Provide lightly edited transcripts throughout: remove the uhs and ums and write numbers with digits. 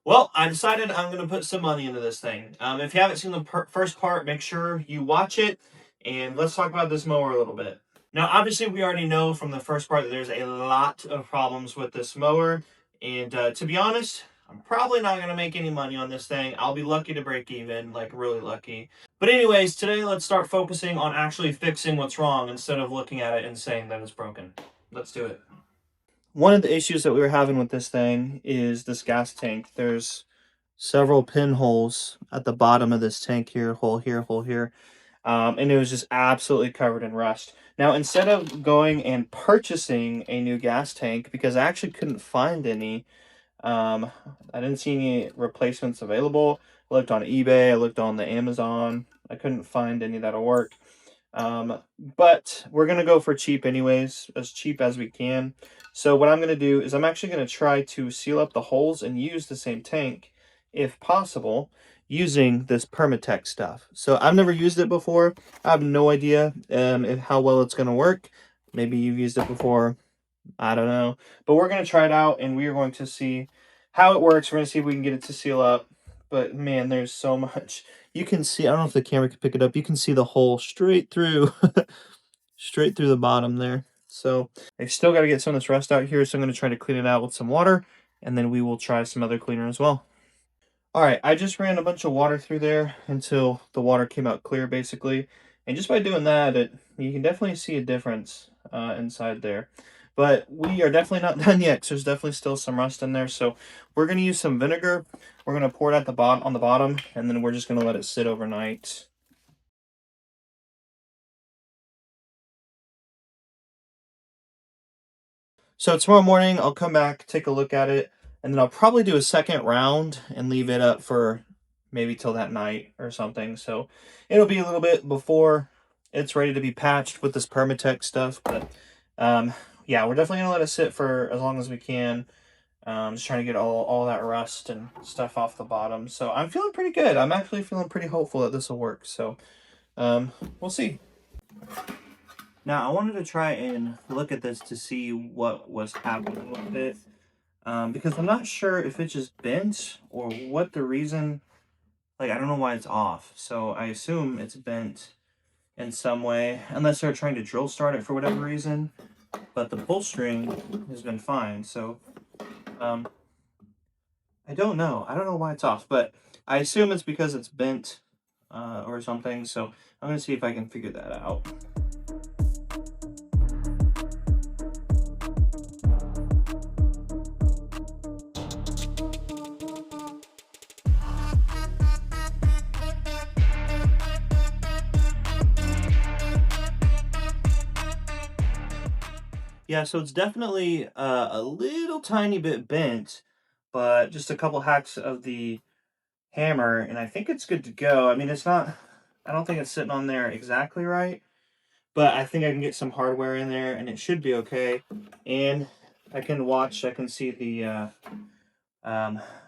Well, I decided I'm going to put some money into this thing. If you haven't seen the first part, make sure you watch it, and let's talk about this mower a little bit. Now, obviously, we already know from the first part that there's a lot of problems with this mower, and to be honest, I'm probably not going to make any money on this thing. I'll be lucky to break even, like really lucky. But anyways, today let's start focusing on actually fixing what's wrong instead of looking at it and saying that it's broken. Let's do it. One of the issues that we were having with this thing is this gas tank. There's several pinholes at the bottom of this tank here, hole here, hole here. And it was just absolutely covered in rust. Now, instead of going and purchasing a new gas tank, because I actually couldn't find any, I didn't see any replacements available. I looked on eBay, I looked on the Amazon. I couldn't find any that'll work. But we're going to go for cheap anyways, as cheap as we can. So what I'm going to do is I'm actually going to try to seal up the holes and use the same tank, if possible, using this Permatex stuff. So I've never used it before. I have no idea how well it's going to work. Maybe you've used it before. I don't know. But we're going to try it out, and we are going to see how it works. We're going to see if we can get it to seal up. But, man, there's so much. You can see, I don't know if the camera can pick it up. You can see the hole straight through, straight through the bottom there. So I still got to get some of this rust out here. So I'm going to try to clean it out with some water, and then we will try some other cleaner as well. All right, I just ran a bunch of water through there until the water came out clear, basically. And just by doing that, you can definitely see a difference inside there. But we are definitely not done yet, so there's definitely still some rust in there. So we're going to use some vinegar. We're going to pour it at the bottom, on the bottom, and then we're just going to let it sit overnight. So tomorrow morning, I'll come back, take a look at it, and then I'll probably do a second round and leave it up for maybe till that night or something. So it'll be a little bit before it's ready to be patched with this Permatex stuff. But yeah, we're definitely going to let it sit for as long as we can. Just trying to get all that rust and stuff off the bottom. So I'm feeling pretty good. I'm actually feeling pretty hopeful that this will work. So we'll see. Now, I wanted to try and look at this to see what was happening with it, because I'm not sure if it's just bent or what the reason, like, I don't know why it's off. So I assume it's bent in some way, unless they're trying to drill start it for whatever reason, but the pull string has been fine. So I don't know. I don't know why it's off, but I assume it's because it's bent or something. So I'm going to see if I can figure that out. Yeah, so it's definitely a little tiny bit bent, but just a couple hacks of the hammer, and I think it's good to go. I mean, it's not, I don't think it's sitting on there exactly right, but I think I can get some hardware in there, and it should be okay. And I can see the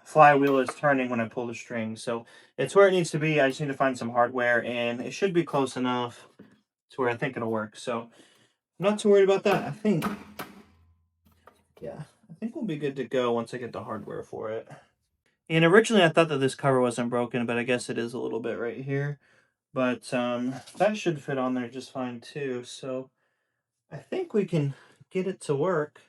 flywheel is turning when I pull the string, so it's where it needs to be. I just need to find some hardware, and it should be close enough to where I think it'll work. So I'm not too worried about that. Yeah, I think we'll be good to go once I get the hardware for it. And originally I thought that this cover wasn't broken, but I guess it is a little bit right here. But that should fit on there just fine too. So I think we can get it to work.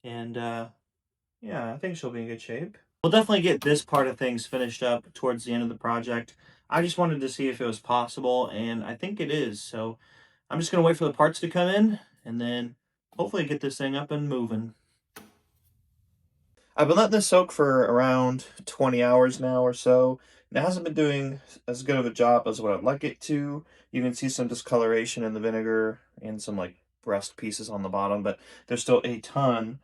And yeah, I think she'll be in good shape. We'll definitely get this part of things finished up towards the end of the project. I just wanted to see if it was possible, and I think it is. So I'm just going to wait for the parts to come in, and then hopefully get this thing up and moving. I've been letting this soak for around 20 hours now or so. And it hasn't been doing as good of a job as what I'd like it to. You can see some discoloration in the vinegar and some like rust pieces on the bottom, but there's still a ton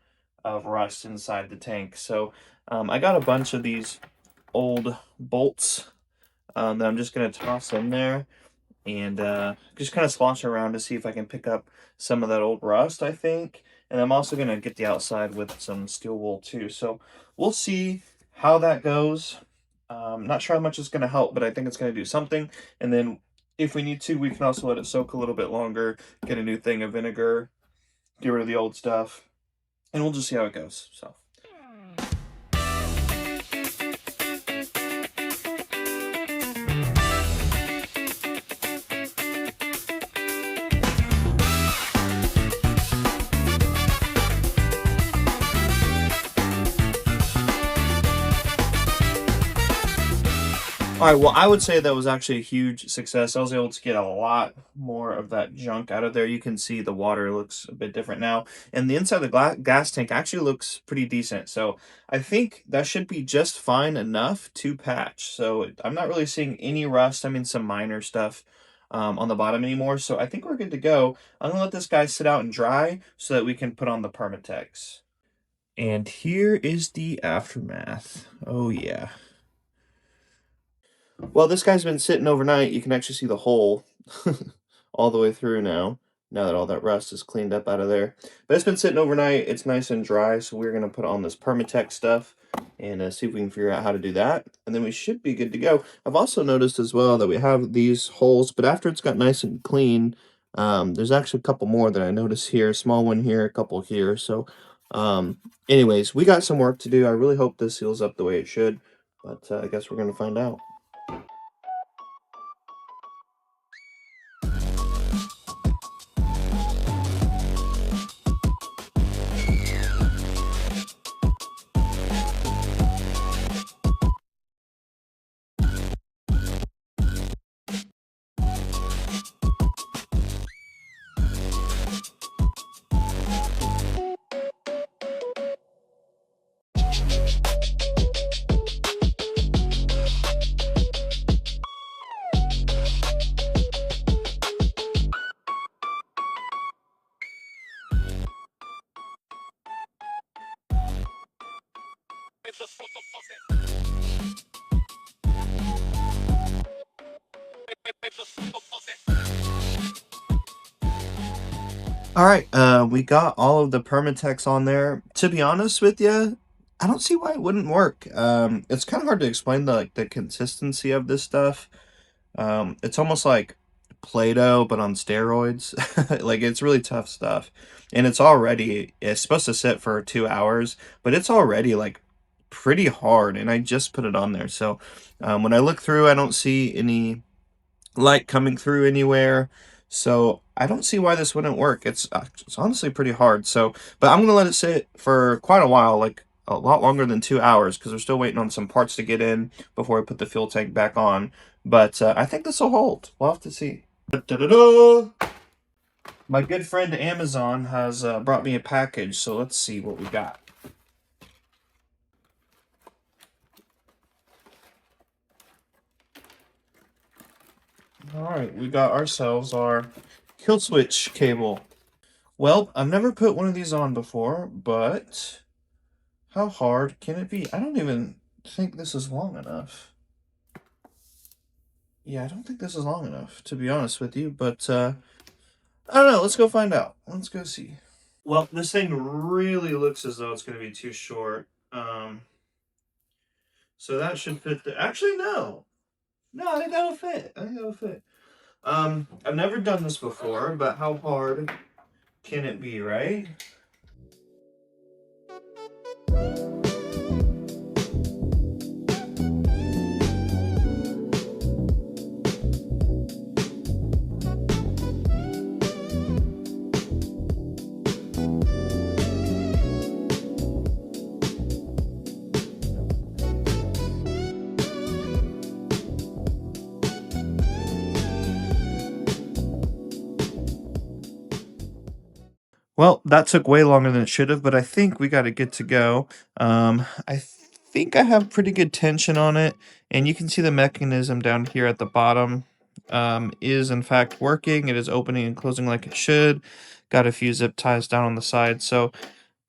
of rust inside the tank. So I got a bunch of these old bolts that I'm just going to toss in there and just kind of slosh around to see if I can pick up some of that old rust, I think. And I'm also going to get the outside with some steel wool too. So we'll see how that goes. Not sure how much it's going to help, but I think it's going to do something. And then if we need to, we can also let it soak a little bit longer, get a new thing of vinegar, get rid of the old stuff, and we'll just see how it goes. So. All right, well, I would say that was actually a huge success. I was able to get a lot more of that junk out of there. You can see the water looks a bit different now, and the inside of the gas tank actually looks pretty decent. So I think that should be just fine enough to patch. So I'm not really seeing any rust. I mean, some minor stuff on the bottom anymore. So I think we're good to go. I'm gonna let this guy sit out and dry so that we can put on the Permatex. And here is the aftermath. Oh yeah. Well, this guy's been sitting overnight. You can actually see the hole all the way through now that all that rust is cleaned up out of there. But it's been sitting overnight. It's nice and dry, so we're going to put on this Permatex stuff and see if we can figure out how to do that. And then we should be good to go. I've also noticed as well that we have these holes, but after it's got nice and clean, there's actually a couple more that I noticed here. A small one here, a couple here. So anyways, we got some work to do. I really hope this seals up the way it should, but I guess we're going to find out. All right, we got all of the Permatex on there. To be honest with you, I don't see why it wouldn't work. It's kind of hard to explain the consistency of this stuff. It's almost like Play-Doh, but on steroids. Like it's really tough stuff, and it's supposed to sit for 2 hours, but it's already like pretty hard, and I just put it on there. So when I look through, I don't see any light coming through anywhere. So I don't see why this wouldn't work. It's honestly pretty hard. So, but I'm gonna let it sit for quite a while, like a lot longer than 2 hours, because we're still waiting on some parts to get in before we put the fuel tank back on. But I think this will hold. We'll have to see. Da-da-da! My good friend Amazon has brought me a package, so let's see what we got. All right, we got ourselves our kill switch cable. Well, I've never put one of these on before, but how hard can it be? I don't even think this is long enough. Yeah, I don't think this is long enough, to be honest with you, but I don't know. Let's go find out. Let's go see. Well, this thing really looks as though it's going to be too short. So that should fit the... Actually, no. No, I think that'll fit. I think that'll fit. I've never done this before, but how hard can it be, right? Well, that took way longer than it should have, but I think we got it good to go. I think I have pretty good tension on it, and you can see the mechanism down here at the bottom is in fact working. It is opening and closing like it should. Got a few zip ties down on the side, so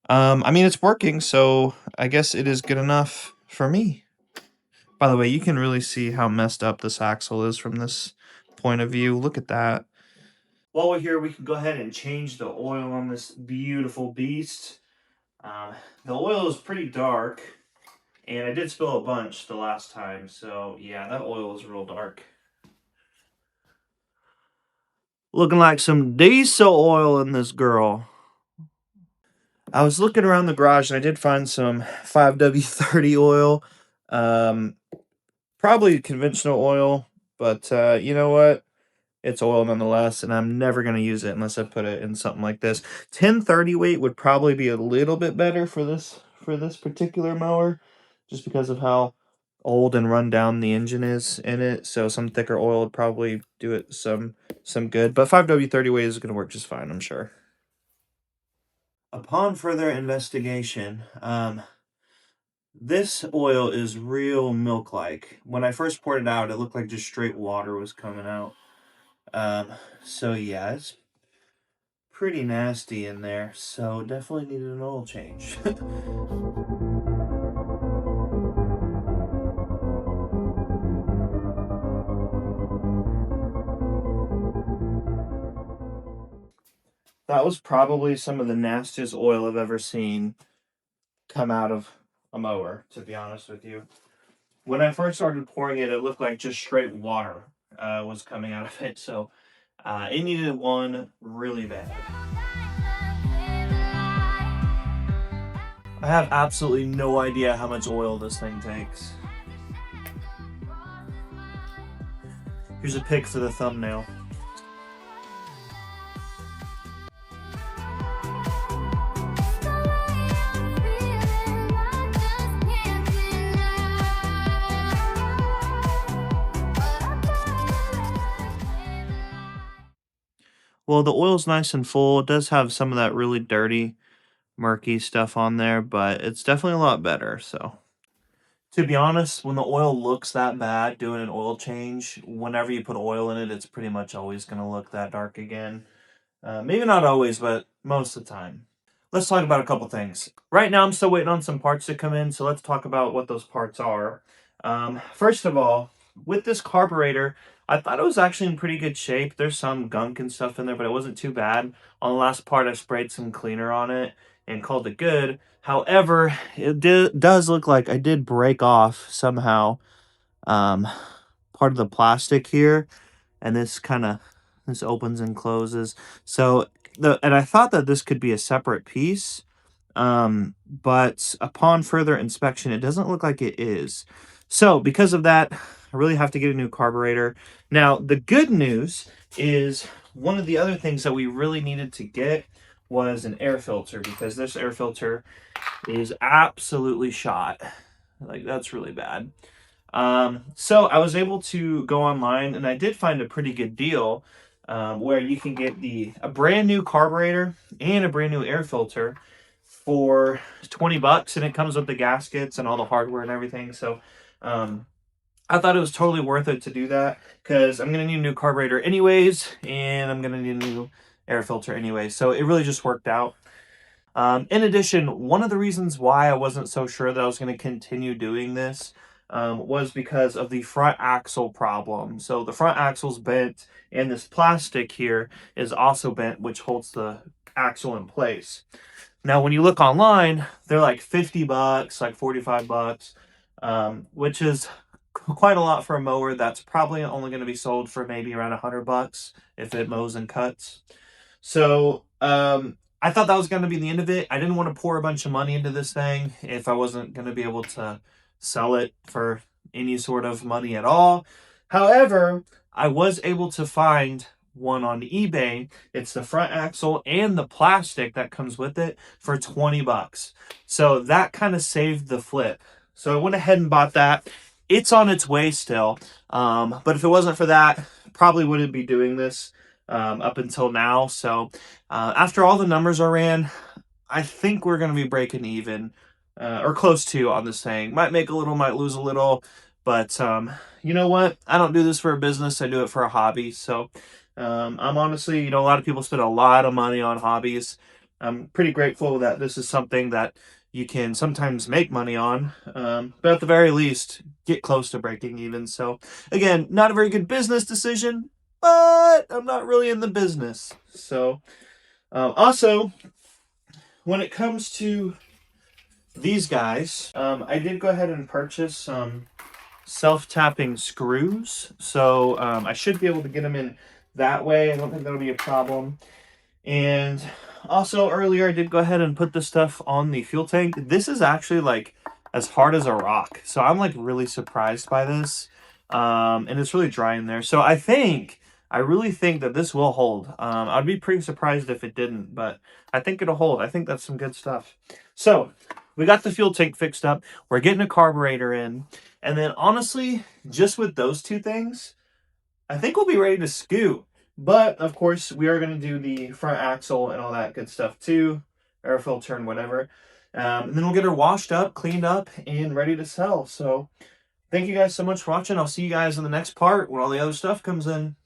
I mean it's working. So I guess it is good enough for me. By the way, you can really see how messed up this axle is from this point of view. Look at that. While we're here, we can go ahead and change the oil on this beautiful beast. The oil is pretty dark, and I did spill a bunch the last time, so yeah, that oil is real dark. Looking like some diesel oil in this girl. I was looking around the garage, and I did find some 5W30 oil. Probably conventional oil, but you know what? It's oil nonetheless, and I'm never going to use it unless I put it in something like this. 1030 weight would probably be a little bit better for this particular mower, just because of how old and run down the engine is in it. So some thicker oil would probably do it some good. But 5W30 weight is going to work just fine, I'm sure. Upon further investigation, this oil is real milk-like. When I first poured it out, it looked like just straight water was coming out. So yeah, it's pretty nasty in there. So definitely needed an oil change. That was probably some of the nastiest oil I've ever seen come out of a mower, to be honest with you. When I first started pouring it, it looked like just straight water was coming out of it. So it needed one really bad. I have absolutely no idea how much oil this thing takes. Here's a pic for the thumbnail. Well, the oil's nice and full. It does have some of that really dirty, murky stuff on there, but it's definitely a lot better, so. To be honest, when the oil looks that bad, doing an oil change, whenever you put oil in it, it's pretty much always going to look that dark again. Maybe not always, but most of the time. Let's talk about a couple things. Right now, I'm still waiting on some parts to come in, so let's talk about what those parts are. First of all, with this carburetor, I thought it was actually in pretty good shape. There's some gunk and stuff in there, but it wasn't too bad. On the last part, I sprayed some cleaner on it and called it good. However, it does look like I did break off somehow part of the plastic here, and this opens and closes. So and I thought that this could be a separate piece, but upon further inspection, it doesn't look like it is. So because of that, I really have to get a new carburetor. Now, the good news is one of the other things that we really needed to get was an air filter, because this air filter is absolutely shot. Like, that's really bad. So I was able to go online, and I did find a pretty good deal where you can get a brand new carburetor and a brand new air filter for $20, and it comes with the gaskets and all the hardware and everything. So I thought it was totally worth it to do that, because I'm going to need a new carburetor anyways, and I'm going to need a new air filter anyway. So it really just worked out. In addition, one of the reasons why I wasn't so sure that I was going to continue doing this was because of the front axle problem. So the front axle's bent, and this plastic here is also bent, which holds the axle in place. Now, when you look online, they're like $50, like $45, which is quite a lot for a mower that's probably only going to be sold for maybe around $100 if it mows and cuts. So I thought that was going to be the end of it. I didn't want to pour a bunch of money into this thing if I wasn't going to be able to sell it for any sort of money at all. However, I was able to find one on eBay. It's the front axle and the plastic that comes with it for $20. So that kind of saved the flip. So I went ahead and bought that. It's on its way still. But if it wasn't for that, probably wouldn't be doing this up until now. So after all the numbers are ran, I think we're going to be breaking even or close to on this thing. Might make a little, might lose a little, but you know what? I don't do this for a business. I do it for a hobby. So I'm honestly, a lot of people spend a lot of money on hobbies. I'm pretty grateful that this is something that you can sometimes make money on, but at the very least, get close to breaking even. So again, not a very good business decision, but I'm not really in the business. So also, when it comes to these guys, I did go ahead and purchase some self-tapping screws. So I should be able to get them in that way. I don't think that'll be a problem. And also earlier I did go ahead and put this stuff on the fuel tank. This is actually like as hard as a rock. So I'm like really surprised by this. And it's really dry in there. So I really think that this will hold. I'd be pretty surprised if it didn't, but I think it'll hold. I think that's some good stuff. So we got the fuel tank fixed up. We're getting a carburetor in. And then honestly, just with those two things, I think we'll be ready to scoot. But of course, we are going to do the front axle and all that good stuff too, air filter and whatever. And then we'll get her washed up, cleaned up, and ready to sell. So thank you guys so much for watching. I'll see you guys in the next part when all the other stuff comes in.